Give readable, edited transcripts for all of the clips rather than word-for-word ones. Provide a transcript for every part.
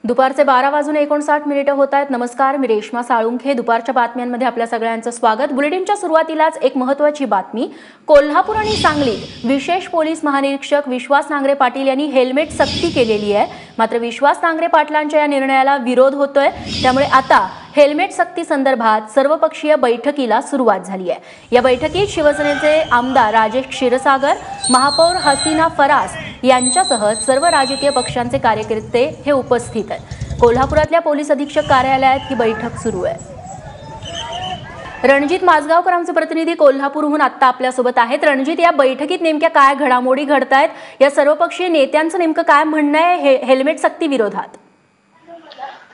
दुपारचे 12:59 होत आहेत। नमस्कार, मी रेश्मा साळुंखे। दुपारच्या बातम्यांमध्ये आपल्या सगळ्यांचं स्वागत। बुलेटिनच्या सुरुवातीलाच एक महत्त्वाची बातमी। कोल्हापूर आणि सांगलीत विशेष पोलीस महानिरीक्षक विश्वास नांगरे पाटील यांनी हेल्मेट सक्ती केलेली आहे। मात्र विश्वास नांगरे पाटलांच्या या निर्णयाला विरोध होतोय, त्यामुळे आता हेल्मेट सक्ती संदर्भात सर्वपक्षीय बैठकीला सुरुवात झाली आहे। या बैठकीत शिवसेनेचे आमदार राजेश क्षीरसागर, महापौर हसीना फरास यांच्यासह सर्व राजकीय पक्षांचे कार्यकर्ते हे उपस्थित आहेत। कोल्हापुरातल्या पोलीस अधीक्षक कार्यालयात ही बैठक सुरू आहे। रणजित माजगावकर आमचे प्रतिनिधी कोल्हापूरहून आता आपल्यासोबत आहेत। रणजित, या बैठकीत नेमक्या काय घडामोडी घडतायत? या सर्वपक्षीय नेत्यांचं नेमकं काय म्हणणं आहे हेल्मेट सक्ती विरोधात?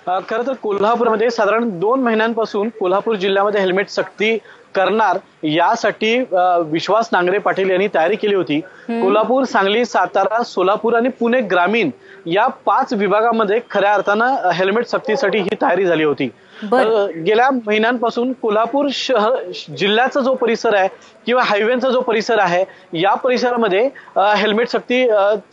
खरं तर कोल्हापूरमध्ये साधारण 2 महिन्यांपासून कोल्हापूर जिल्ह्यामध्ये हेल्मेट सक्ती करणार यासाठी विश्वास नांगरे पाटील यांनी तयारी केली होती। कोल्हापूर, सांगली, सातारा, सोलापूर आणि पुणे ग्रामीण या 5 विभागामध्ये खऱ्या अर्थानं हेल्मेट सक्तीसाठी ही तयारी झाली होती। गेल्या महिन्यांपासून कोल्हापूर शहर जिल्ह्याचा जो परिसर आहे किंवा हायवेचा जो परिसर आहे या परिसरामध्ये हेल्मेट सक्ती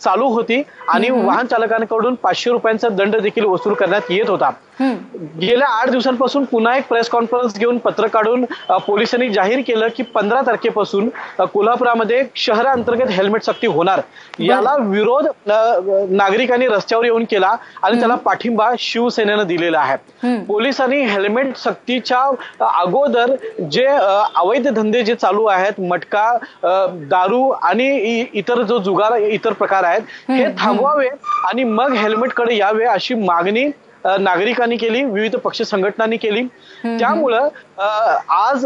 चालू होती आणि वाहन चालकांकडून 500 रुपयांचा दंड देखील वसूल करण्यात येत होता। गेल्या 8 दिवसांपासून पुन्हा एक प्रेस कॉन्फरन्स घेऊन पत्र काढून पोलिसांनी जाहीर केलं की 15 तारखेपासून कोल्हापुरामध्ये शहरांतर्गत हेल्मेट सक्ती होणार। याला विरोध नागरिकांनी रस्त्यावर येऊन केला आणि त्याला पाठिंबा शिवसेनेनं दिलेला आहे। पोलिसांनी हेल्मेट सक्तीच्या अगोदर जे अवैध धंदे जे चालू आहेत, मटका, दारू आणि इतर जो जुगार इतर प्रकार आहेत हे थांबवावे आणि मग हेल्मेटकडे यावे अशी मागणी नागरिकांनी केली, विविध पक्ष संघटनांनी केली। त्यामुळं आज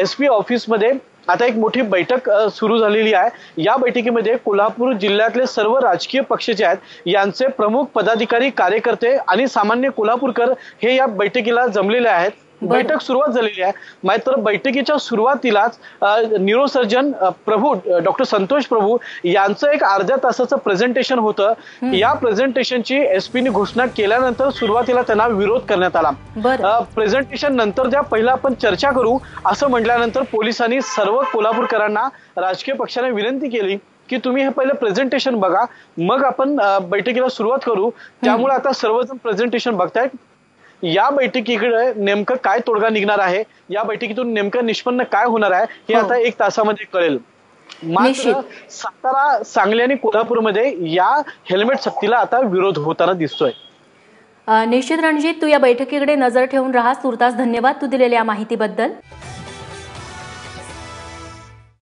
SP ऑफिसमध्ये आता एक मोठी बैठक सुरू झालेली आहे। या बैठकीमध्ये कोल्हापूर जिल्ह्यातले सर्व राजकीय पक्ष जे आहेत यांचे प्रमुख पदाधिकारी, कार्यकर्ते आणि सामान्य कोल्हापूरकर हे या बैठकीला जमलेले आहेत। बैठक सुरुवात झालेली आहे। मात्र बैठकीच्या सुरुवातीलाच न्यूरोसर्जन प्रभू डॉक्टर संतोष प्रभू यांचं एक अर्ध्या तासाचं प्रेझेंटेशन होतं। या प्रेझेंटेशनची SP ने घोषणा केल्यानंतर सुरुवातीला त्यांना विरोध करण्यात आला। प्रेझेंटेशन नंतर द्या, पहिला आपण चर्चा करू असं म्हटल्यानंतर पोलिसांनी सर्व कोल्हापूरकरांना, राजकीय पक्षांना विनंती केली की तुम्ही हे पहिलं प्रेझेंटेशन बघा, मग आपण बैठकीला सुरुवात करू। त्यामुळे आता सर्वजण प्रेझेंटेशन बघतायत। या बैठकीकडे नेमकं काय तोडगा निघणार आहे, या बैठकीतून नेमकं निष्पन्न काय होणार आहे हे आता 1 तासामध्ये कळेल। मात्र सातारा, सांगली आणि कोल्हापूरमध्ये या हेल्मेट सक्तीला आता विरोध होताना दिसतोय। निश्चित रणजित, तू या बैठकीकडे नजर ठेवून राहा। तुर्तास धन्यवाद तू दिलेल्या माहितीबद्दल।